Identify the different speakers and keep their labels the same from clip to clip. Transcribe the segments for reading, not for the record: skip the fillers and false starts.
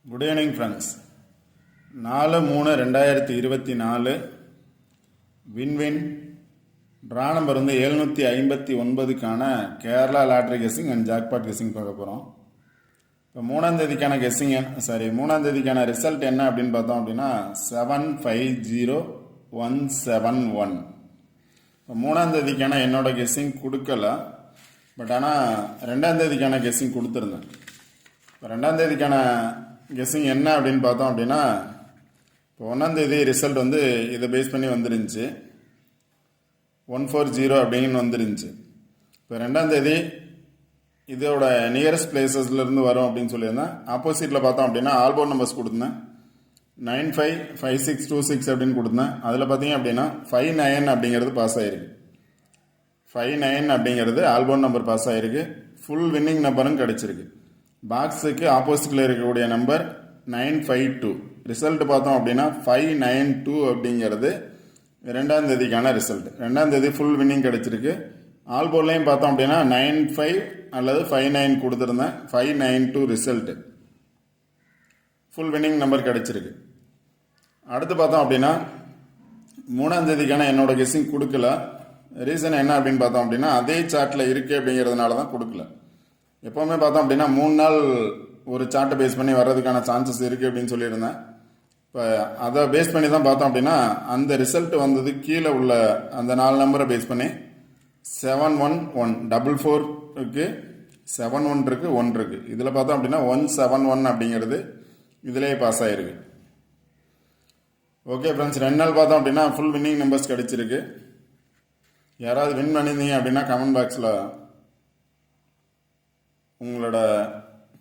Speaker 1: Good evening friends. 4/3/2024 win win draw number 759க்கான Kerala lottery guessing and jackpot guessing பார்க்க போகிறோம். இப்போ 3ஆம் தேதிக்கான கெஸ்ஸிங் 3ஆம் தேதிக்கான ரிசல்ட் என்ன அப்படின்னு பார்த்தோம் அப்படின்னா 750171. இப்போ 3ஆம் தேதிக்கான என்னோட கெஸ்ஸிங் கொடுக்கல, பட் ஆனால் 2ஆம் தேதிக்கான கெஸ்ஸிங் கொடுத்துருந்தேன். இப்போ 2ஆம் தேதிக்கான கெஸ்ஸிங் என்ன அப்படின்னு பார்த்தோம் அப்படின்னா, இப்போ 1ஆம் தேதி ரிசல்ட் இதை பேஸ் பண்ணி வந்துருந்துச்சு, 140 அப்படின்னு வந்துருந்துச்சு. இப்போ 2ஆம் தேதி இதோட நியரஸ்ட் பிளேசஸ்லேருந்து வரும் அப்படின்னு சொல்லியிருந்தேன். ஆப்போசிட்டில் பார்த்தோம் அப்படின்னா ஆல்போர்ட் நம்பர்ஸ் கொடுத்துருந்தேன். 955626 அப்படின்னு கொடுத்தேன். அதில் பார்த்தீங்க அப்படின்னா 59 அப்படிங்கிறது பாஸ் ஆகிருக்கு. 59 அப்படிங்கிறது ஆல்போர்ட் நம்பர் பாஸ் ஆகிருக்கு. ஃபுல் வின்னிங் நம்பரும் கிடச்சிருக்கு. பாக்ஸுக்கு ஆப்போசிட்டில் இருக்கக்கூடிய நம்பர் 952. ரிசல்ட் பார்த்தோம் அப்படின்னா 592 அப்படிங்கிறது 2ஆம் தேதிக்கான ரிசல்ட். 2ஆம் தேதி ஃபுல் வின்னிங் கிடச்சிருக்கு. ஆல்போர்ட்லையும் பார்த்தோம் அப்படின்னா 95 அல்லது 59 கொடுத்துருந்தேன். 592 ரிசல்ட், ஃபுல் வின்னிங் நம்பர் கிடச்சிருக்கு. அடுத்து பார்த்தோம் அப்படின்னா 3ஆம் தேதிக்கான என்னோட கெஸ்ஸிங் கொடுக்கல. ரீசன் என்ன அப்படின்னு பார்த்தோம் அப்படின்னா, அதே சார்ட்டில் இருக்குது அப்படிங்கிறதுனால தான் கொடுக்கல. எப்போவுமே பார்த்தோம் அப்படின்னா 3 நாள் ஒரு சார்ட்டை பேஸ் பண்ணி வர்றதுக்கான சான்சஸ் இருக்குது அப்படின்னு சொல்லியிருந்தேன். இப்போ அதை பேஸ் பண்ணி தான் பார்த்தோம் அப்படின்னா அந்த ரிசல்ட் வந்தது கீழே உள்ள அந்த 4 நம்பரை பேஸ் பண்ணி 71144 இருக்குது, 71 இருக்குது, 1 இருக்குது. இதில் பார்த்தோம் அப்படின்னா 171 அப்படிங்கிறது இதிலேயே பாஸ் ஆகிருக்கு. ஓகே ஃப்ரெண்ட்ஸ், 2 நாள் பார்த்தோம் அப்படின்னா ஃபுல் வின்னிங் நம்பர்ஸ் கிடச்சிருக்கு. யாராவது வின் பண்ணியிருந்தீங்க அப்படின்னா கமெண்ட் பாக்ஸில் உங்களோட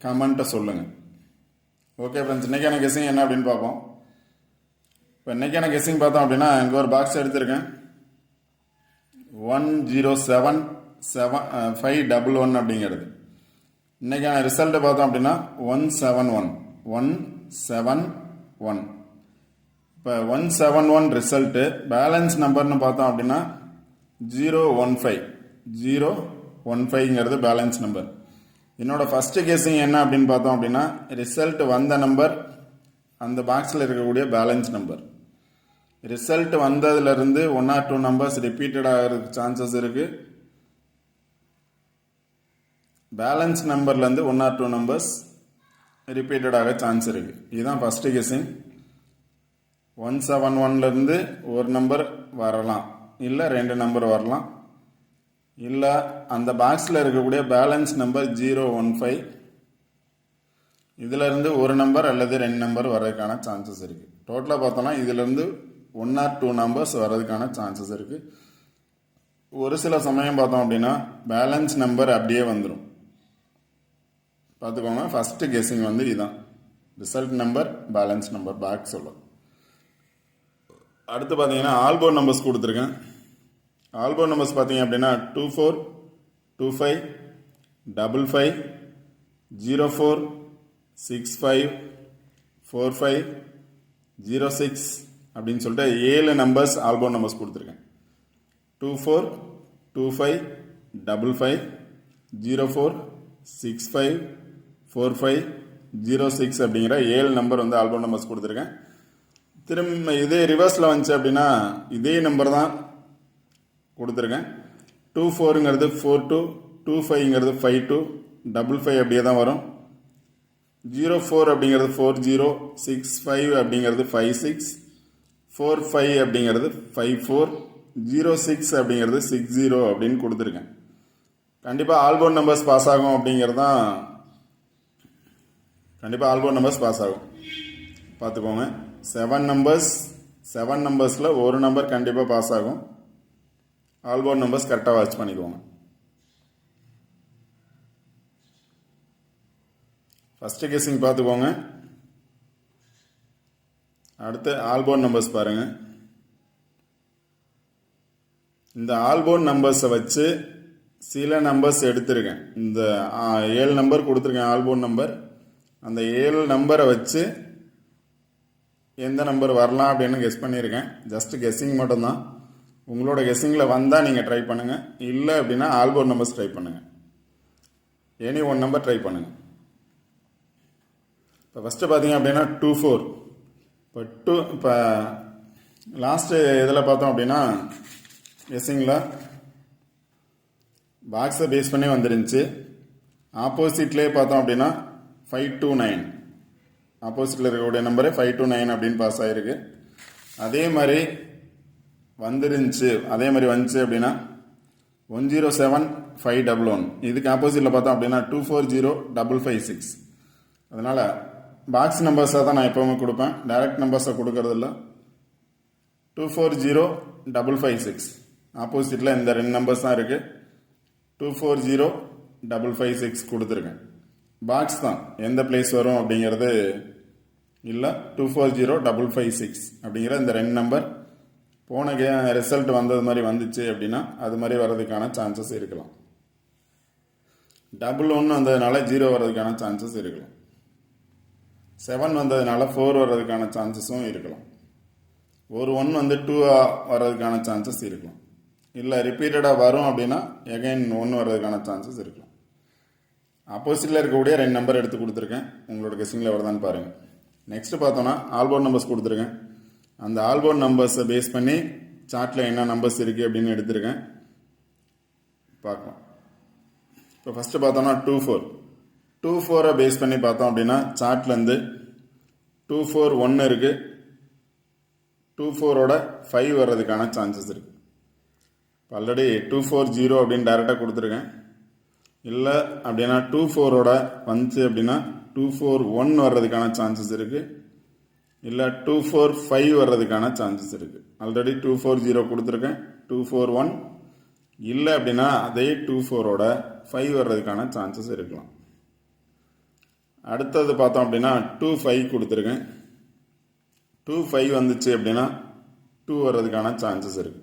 Speaker 1: கமெண்ட்டை சொல்லுங்கள். ஓகே ஃப்ரெண்ட்ஸ், இன்றைக்கான கெஸ்ஸிங் என்ன அப்படின்னு பார்ப்போம். இப்போ இன்றைக்கான கெஸ்ஸிங் பார்த்தோம் அப்படின்னா இங்கே ஒரு பாக்ஸ் எடுத்திருக்கேன். 107511 அப்படிங்கிறது. இன்றைக்கான ரிசல்ட்டு பார்த்தோம் அப்படின்னா 171. இப்போ 171 ரிசல்ட்டு. பேலன்ஸ் நம்பர்னு பார்த்தோம் அப்படின்னா 015ங்கிறது பேலன்ஸ் நம்பர். என்னோட ஃபர்ஸ்ட் கெஸ்ஸிங் என்ன அப்படின்னு பார்த்தோம் அப்படின்னா, ரிசல்ட் வந்த நம்பர் அந்த பாக்ஸில் இருக்கக்கூடிய பேலன்ஸ் நம்பர். ரிசல்ட் வந்ததுலேருந்து 1 or 2 நம்பர்ஸ் ரிப்பீட்டட் ஆகிறதுக்கு சான்சஸ் இருக்குது. பேலன்ஸ் நம்பர்லேருந்து 1 or 2 நம்பர்ஸ் ரிப்பீட்டட் ஆக சான்ஸ் இருக்குது. இதுதான் ஃபர்ஸ்ட் கெஸ்ஸிங். 171லேருந்து ஒரு நம்பர் வரலாம், இல்லை 2 நம்பர் வரலாம், இல்லை அந்த பாக்ஸில் இருக்கக்கூடிய பேலன்ஸ் நம்பர் 015, இதிலிருந்து ஒரு நம்பர் அல்லது 2 நம்பர் வர்றதுக்கான சான்சஸ் இருக்குது. டோட்டலாக பார்த்தோம்னா இதிலிருந்து 1 or 2 நம்பர்ஸ் வர்றதுக்கான சான்சஸ் இருக்குது. ஒரு சில சமயம் பார்த்தோம் அப்படின்னா பேலன்ஸ் நம்பர் அப்படியே வந்துடும். பார்த்துக்கோங்க, ஃபஸ்ட்டு கெஸ்ஸிங் இதுதான். Result number, balance number, back சொல்லும். அடுத்து பார்த்தீங்கன்னா ஆல்போர்ட் நம்பர்ஸ் கொடுத்துருக்கேன். ஆல்போர்ட் நம்பர்ஸ் பார்த்தீங்க அப்படின்னா 24, 25, 55, 04, 65, 45, 06 அப்படின்னு சொல்லிட்டு 7 நம்பர்ஸ் ஆல்போர்ட் நம்பர்ஸ் கொடுத்துருக்கேன். 24, 25, 55, 04, 65, 45, 06 அப்படிங்கிற 7 நம்பர் ஆல்போர்ட் நம்பர்ஸ் கொடுத்துருக்கேன். திரும்ப இதே ரிவர்ஸில் வந்துச்சு அப்படின்னா இதே நம்பர் தான் கொடுத்துருக்கேன். 24ங்கிறது 42, 25ங்கிறது 52, 55 அப்படியே தான் வரும். 04 அப்படிங்கிறது 40, 65 அப்படிங்கிறது 56, 45 அப்படிங்கிறது 54, 06 அப்படிங்கிறது 60 அப்படின்னு கொடுத்துருக்கேன். கண்டிப்பாக ஆல்போர்ட் நம்பர்ஸ் பாஸ் ஆகும் அப்படிங்கிறது தான். கண்டிப்பாக ஆல்போர்ட் நம்பர்ஸ் பாஸ் ஆகும், பார்த்துக்கோங்க. 7 நம்பர்ஸில் ஒரு நம்பர் கண்டிப்பாக பாஸ் ஆகும். ஆல்போர்ட் நம்பர்ஸ் கரெக்டாக வாட்ச் பண்ணிக்கோங்க. ஃபஸ்ட்டு கெஸ்ஸிங் பார்த்துக்கோங்க. அடுத்து ஆல்போர்ட் நம்பர்ஸ் பாருங்கள். இந்த ஆல்போர்ட் நம்பர்ஸை வச்சு சில நம்பர்ஸ் எடுத்திருக்கேன். இந்த 7 நம்பர் கொடுத்துருக்கேன் ஆல்போர்ட் நம்பர். அந்த 7 நம்பரை வச்சு எந்த நம்பர் வரலாம் அப்படின்னு கெஸ் பண்ணியிருக்கேன். ஜஸ்ட் கெஸ்ஸிங் மட்டும்தான். உங்களோட கெஸ்ஸிங்கில் வந்தால் நீங்கள் ட்ரை பண்ணுங்கள், இல்லை அப்படின்னா ஆல்போர்ட் நம்பர்ஸ் ட்ரை பண்ணுங்கள். எனி 1 நம்பர் ட்ரை பண்ணுங்கள். இப்போ ஃபஸ்ட்டு பார்த்தீங்க அப்படின்னா 2 4. இப்போ லாஸ்ட்டு இதில் பார்த்தோம் அப்படின்னா எஸ்ஸிங்களா பாக்ஸை பேஸ் பண்ணி வந்துருந்துச்சு. ஆப்போசிட்லேயே பார்த்தோம் அப்படின்னா 529, ஆப்போசிட்டில் இருக்கக்கூடிய நம்பரு 529 அப்படின்னு பாஸ் ஆகிருக்கு. அதே மாதிரி வந்துருந்துச்சு, அதே மாதிரி வந்துச்சு அப்படின்னா 107,511. இதுக்கு ஆப்போசிட்டில் பார்த்தோம் அப்படின்னா 240,556. அதனால் பாக்ஸ் நம்பர்ஸாக தான் நான் எப்போவுமே கொடுப்பேன், டைரக்ட் நம்பர்ஸை கொடுக்கறதில்ல. 240,556 ஆப்போசிட்டில் இந்த 2 நம்பர்ஸ் தான் இருக்குது. 240,556 கொடுத்துருக்கேன். பாக்ஸ் தான் எந்த பிளேஸ் வரும் அப்படிங்கிறது இல்லை. 240,556 அப்படிங்கிற இந்த 2 நம்பர் போன ரிசல்ட் வந்தது மாதிரி வந்துச்சு அப்படின்னா அது மாதிரி வர்றதுக்கான சான்சஸ் இருக்கலாம். 11 வந்ததுனால 0 வர்றதுக்கான சான்சஸ் இருக்கலாம். 7 வந்ததுனால 4 வர்றதுக்கான சான்சஸும் இருக்கலாம். ஒரு 1 வந்து 2 வர்றதுக்கான சான்சஸ் இருக்கலாம். இல்லை ரிப்பீட்டடாக வரும் அப்படின்னா எகைன் 1 வர்றதுக்கான சான்சஸ் இருக்கலாம். ஆப்போசிட்டில் இருக்கக்கூடிய 2 நம்பர் எடுத்து கொடுத்துருக்கேன். உங்களோட கெஸ்ஸிங்கில் வருதான்னு பாருங்கள். நெக்ஸ்ட்டு பார்த்தோன்னா ஆல்போர்ட் நம்பர்ஸ் கொடுத்துருக்கேன். அந்த ஆல்போர்ட் நம்பர்ஸை பேஸ் பண்ணி சார்ட்டில் என்ன நம்பர்ஸ் இருக்குது அப்படின்னு எடுத்திருக்கேன், பார்க்கலாம். இப்போ ஃபஸ்ட்டு பார்த்தோன்னா 2 4 பேஸ் பண்ணி பார்த்தோம் அப்படின்னா சார்ட்லேருந்து 241 இருக்குது. 24ஓட 5 வர்றதுக்கான சான்சஸ் இருக்குது. ஆல்ரெடி 240 அப்படின்னு டைரெக்டாக கொடுத்துருக்கேன். இல்லை அப்படின்னா 24ஓட வந்துச்சு அப்படின்னா 241 வர்றதுக்கான சான்சஸ் இருக்குது. இல்லை 245 வர்றதுக்கான சான்சஸ் இருக்குது. ஆல்ரெடி 240 கொடுத்துருக்கேன், 241 இல்லை அப்படின்னா அதே 24ஓட 5 வர்றதுக்கான சான்சஸ் இருக்கலாம். அடுத்தது பார்த்தோம் அப்படின்னா 25 கொடுத்துருக்கேன். 25 வந்துச்சு அப்படின்னா 2 வர்றதுக்கான சான்சஸ் இருக்குது.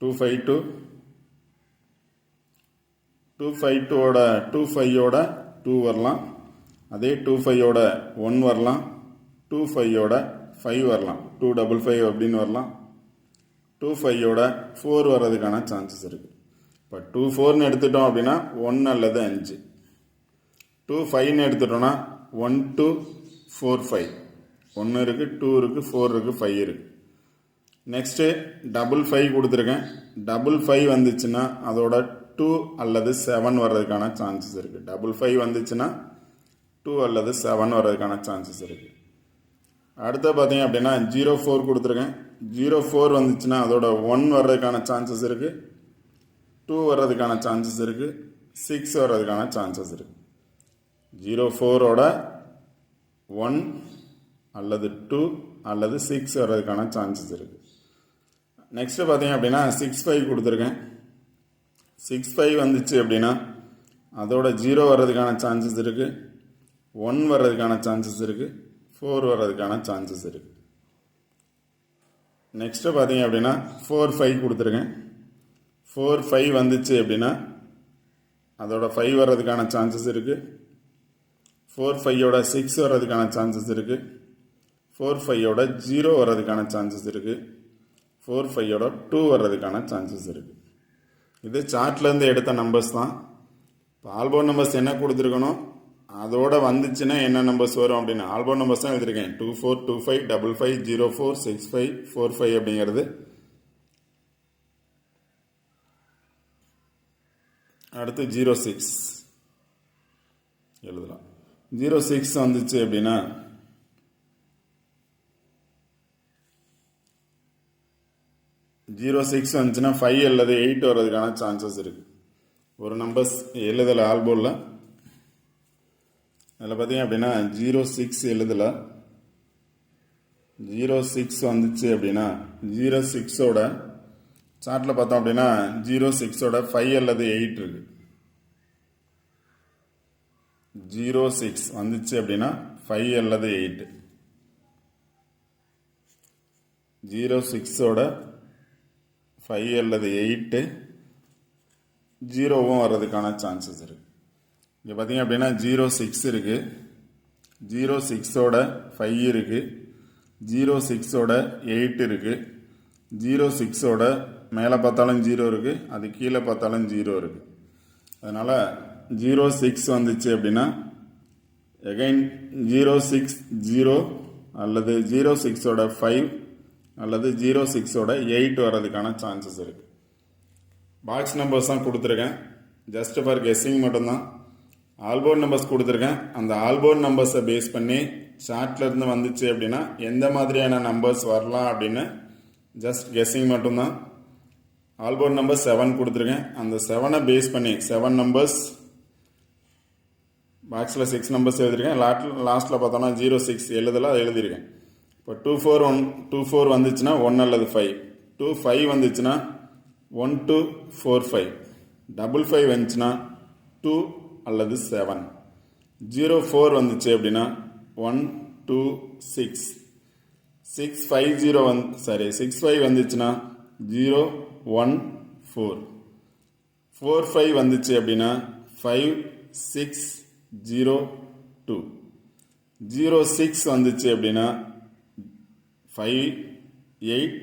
Speaker 1: 252ஓட 25ஓட 2 வரலாம். அதே 25ஓட 1 வரலாம். 25ஓட 5 வரலாம். 255 அப்படின்னு வரலாம். 25ஓட 4 வர்றதுக்கான சான்சஸ் இருக்குது. இப்போ 24ன்னு எடுத்துட்டோம் அப்படின்னா 1 அல்லது 5. 25ன்னு எடுத்துட்டோம்னா 1 2 4 5. 1 இருக்குது, 2 இருக்குது, 4 இருக்குது, 5 இருக்குது. நெக்ஸ்ட்டு 55 கொடுத்துருக்கேன். 55 வந்துச்சுன்னா அதோட 2 அல்லது 7 வர்றதுக்கான சான்சஸ் இருக்குது. 55 வந்துச்சுன்னா 2 அல்லது 7 வர்றதுக்கான சான்சஸ் இருக்குது. அடுத்து பார்த்தீங்க அப்படின்னா 04 கொடுத்துருக்கேன். 04 வந்துச்சுன்னா அதோட 1 வர்றதுக்கான சான்சஸ் இருக்குது, 2 வர்றதுக்கான சான்சஸ் இருக்குது, 6 வர்றதுக்கான சான்சஸ் இருக்குது. 04ஓட 1 அல்லது 2 அல்லது 6 வர்றதுக்கான சான்சஸ் இருக்குது. நெக்ஸ்ட்டு பார்த்தீங்க அப்படின்னா 65 கொடுத்துருக்கேன். 65 வந்துச்சு அப்படின்னா அதோட 0 வர்றதுக்கான சான்சஸ் இருக்குது, 1 வர்றதுக்கான சான்சஸ் இருக்குது, 4 வர்றதுக்கான சான்சஸ் இருக்குது. நெக்ஸ்ட்டு பார்த்தீங்க அப்படின்னா 45 கொடுத்துருக்கேன். 45 வந்துச்சு அப்படின்னா அதோட 5 வர்றதுக்கான சான்சஸ் இருக்குது, 45ஓட 6 வர்றதுக்கான சான்சஸ் இருக்குது, 45ஓட 0 வர்றதுக்கான சான்சஸ் இருக்குது, 45ஓட 2 வர்றதுக்கான சான்சஸ் இருக்குது. இது சார்ட்லேருந்து எடுத்த நம்பர்ஸ் தான். இப்போ ஆல்போர்ட் நம்பர்ஸ் என்ன கொடுத்துருக்கணும், அதோட வந்துச்சுன்னா என்ன நம்பர்ஸ் வரும் அப்படின்னு ஆல்போர்ட் நம்பர்ஸ் தான் எழுதியிருக்கேன். 24 25 55 04 65 45 அப்படிங்கிறது. அடுத்து 06 எழுதலாம். 06 வந்துச்சு அப்படின்னா 06 வந்துச்சுன்னா 5 அல்லது 8 வர்றதுக்கான சான்சஸ் இருக்குது. ஒரு நம்பர்ஸ் எழுதலை ஆல்போர்டில். அதில் பார்த்தீங்க அப்படின்னா 06 எழுதலை. 06 வந்துச்சு அப்படின்னா 06ஓட சார்ட்டில் பார்த்தோம் அப்படின்னா 06ஓட 5 அல்லது 8 இருக்குது. 06 வந்துச்சு அப்படின்னா 5 அல்லது 8. 06ஓட 5 அல்லது 8, 0வும் வர்றதுக்கான சான்சஸ் இருக்குது. இங்கே பார்த்தீங்க அப்படின்னா 06 இருக்குது, 06ஓட 5 இருக்குது, 06ஓட 8 இருக்குது, 06ஓட மேலே பார்த்தாலும் 0 இருக்குது, அது கீழே பார்த்தாலும் 0 இருக்குது. அதனால் 06 வந்துச்சு அப்படின்னா எகைன் 060 அல்லது 06ஓட 5 அல்லது 06ஓட 8 வர்றதுக்கான சான்சஸ் இருக்குது. பாக்ஸ் நம்பர்ஸ் தான் கொடுத்துருக்கேன், ஜஸ்ட் ஃபார் கெஸ்ஸிங் மட்டும்தான். ஆல்போர்ட் நம்பர்ஸ் கொடுத்துருக்கேன், அந்த ஆல்போர்ட் நம்பர்ஸை பேஸ் பண்ணி சார்ட்லேருந்து வந்துச்சு அப்படின்னா எந்த மாதிரியான நம்பர்ஸ் வரலாம் அப்படின்னு ஜஸ்ட் கெஸ்ஸிங் மட்டும்தான். ஆல்போர்ட் நம்பர் 7 கொடுத்துருக்கேன், அந்த 7ஐ பேஸ் பண்ணி 7 நம்பர்ஸ், பாக்ஸில் 6 நம்பர்ஸ் எழுதியிருக்கேன். லாஸ்ட்டில் பார்த்தோன்னா 06 எழுதலாம், அதை எழுதியிருக்கேன். இப்போ 24 வந்துச்சுன்னா 1 அல்லது 5, 25 வந்துச்சுன்னா 1 2 4 5, 55 வந்துச்சுன்னா 2 அல்லது 7, 04 வந்துச்சு அப்படின்னா 1 2 6, 65 வந்துச்சுன்னா 0 1 4, 45 வந்துச்சு அப்படின்னா 5 6 0 2, 06 வந்துச்சு அப்படின்னா 5 8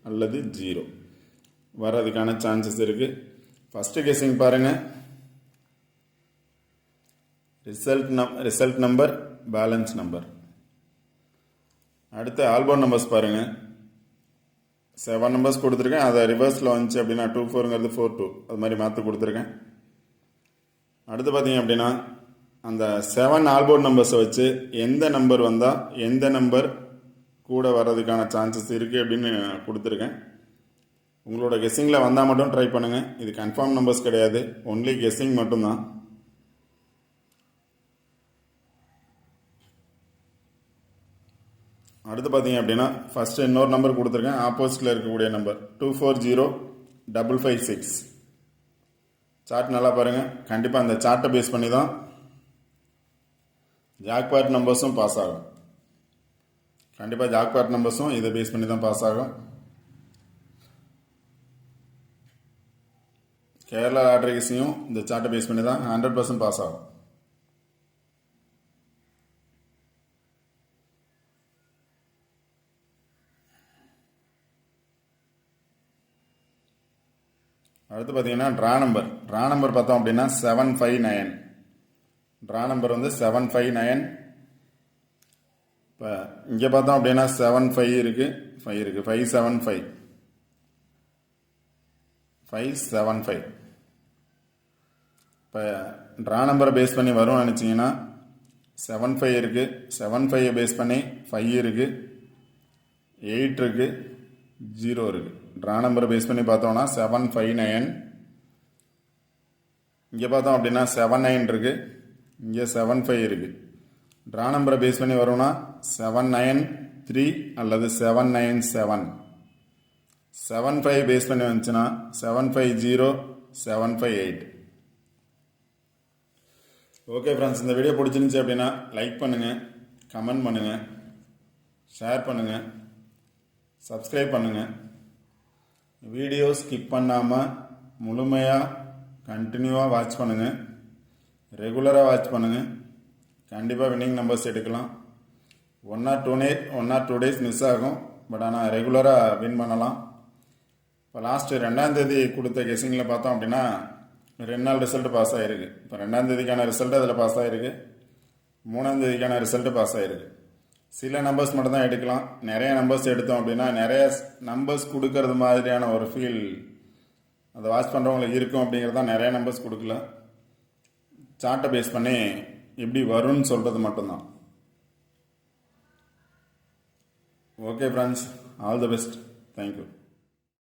Speaker 1: அல்லது 0 வர்றதுக்கான சான்சஸ் இருக்குது. ஃபஸ்ட்டு கெஸ்ஸிங் பாருங்கள், ரிசல்ட் நம்பர், பேலன்ஸ் நம்பர். அடுத்து ஆல்போர்ட் நம்பர்ஸ் பாருங்கள், 7 நம்பர்ஸ் கொடுத்துருக்கேன், அதை ரிவர்ஸில் வந்துச்சு அப்படின்னா 24ங்கிறது 4 2 அது மாதிரி மாற்றி கொடுத்துருக்கேன். அடுத்து பார்த்தீங்க அப்படின்னா அந்த 7 ஆல்போர்ட் நம்பர்ஸை வச்சு எந்த நம்பர் வந்தால் எந்த நம்பர் கூட வர்றதுக்கான சான்சஸ் இருக்குது அப்படின்னு கொடுத்துருக்கேன். உங்களோட கெஸ்ஸிங்கில் வந்தால் மட்டும் ட்ரை பண்ணுங்கள், இது கன்ஃபார்ம் நம்பர்ஸ் கிடையாது, ஒன்லி கெஸ்ஸிங் மட்டும்தான். அடுத்து பார்த்தீங்க அப்படின்னா ஃபஸ்ட்டு இன்னொரு நம்பர் கொடுத்துருக்கேன், ஆப்போசிட்டில் இருக்கக்கூடிய நம்பர் 240556. சார்ட் நல்லா பாருங்கள், கண்டிப்பாக அந்த சார்ட்டை பேஸ் பண்ணி தான் ஜாக்பாட் நம்பர்ஸும் பாஸ் ஆகும். கண்டிப்பாக ஜாக்பாட் நம்பர்ஸும் இதை பேஸ் பண்ணி தான் பாஸ் ஆகும். கேரளா லாட்ரிஸையும் இந்த சார்ட்டை பேஸ் பண்ணி தான் 100% பாஸ் ஆகும். அடுத்து பார்த்தீங்கன்னா ட்ரா நம்பர் பார்த்தோம் அப்படின்னா 759. ட்ரா நம்பர் வந்து 759. இப்போ இங்கே பார்த்தோம் அப்படின்னா 75 இருக்குது, 575, 575. இப்போ ட்ரா நம்பரை பேஸ் பண்ணி வரும்னு நினச்சிங்கன்னா 75 இருக்குது, 75 பேஸ் பண்ணி 5 இருக்குது, 8 இருக்குது, 0 இருக்குது. ட்ரா நம்பரை பேஸ் பண்ணி பார்த்தோம்னா 759. இங்கே பார்த்தோம் அப்படின்னா 79 இருக்குது, இங்கே 75 இருக்குது. ட்ரா நம்பரை பேஸ் பண்ணி வரும்னா 793 அல்லது 797. 75 பேஸ் பண்ணி வந்துச்சுன்னா 750, 758. ஓகே ஃப்ரெண்ட்ஸ், இந்த வீடியோ பிடிச்சிருந்துச்சி அப்படின்னா லைக் பண்ணுங்கள், கமெண்ட் பண்ணுங்கள், ஷேர் பண்ணுங்கள், சப்ஸ்கிரைப் பண்ணுங்கள். வீடியோ ஸ்கிப் பண்ணாமல் முழுமையாக கண்டினியூவாக வாட்ச் பண்ணுங்கள், ரெகுலராக வாட்ச் பண்ணுங்கள். கண்டிப்பாக வின்னிங் நம்பர்ஸ் எடுக்கலாம். 1 or 2 days மிஸ் ஆகும், பட் ஆனால் ரெகுலராக வின் பண்ணலாம். இப்போ லாஸ்ட்டு 2ஆம் தேதி கொடுத்த கெஸ்ஸிங்கில் பார்த்தோம் அப்படின்னா 2 நாள் ரிசல்ட்டு பாஸ் ஆகிருக்கு. இப்போ 2ஆம் தேதிக்கான ரிசல்ட்டு அதில் பாஸ் ஆகிருக்கு, 3ஆம் தேதிக்கான ரிசல்ட்டு பாஸ் ஆகிருக்கு. சில நம்பர்ஸ் மட்டும் தான் எடுக்கலாம். நிறைய நம்பர்ஸ் எடுத்தோம் அப்படின்னா நிறைய நம்பர்ஸ் கொடுக்கறது மாதிரியான ஒரு ஃபீல் அதை வாட்ச் பண்ணுறவங்களுக்கு இருக்கும் அப்படிங்கிறது தான் நிறைய நம்பர்ஸ் கொடுக்கல. சார்ட்டை பேஸ் பண்ணி எப்படி வரும்னு சொல்கிறது மட்டும்தான். Okay friends, all the best, thank you.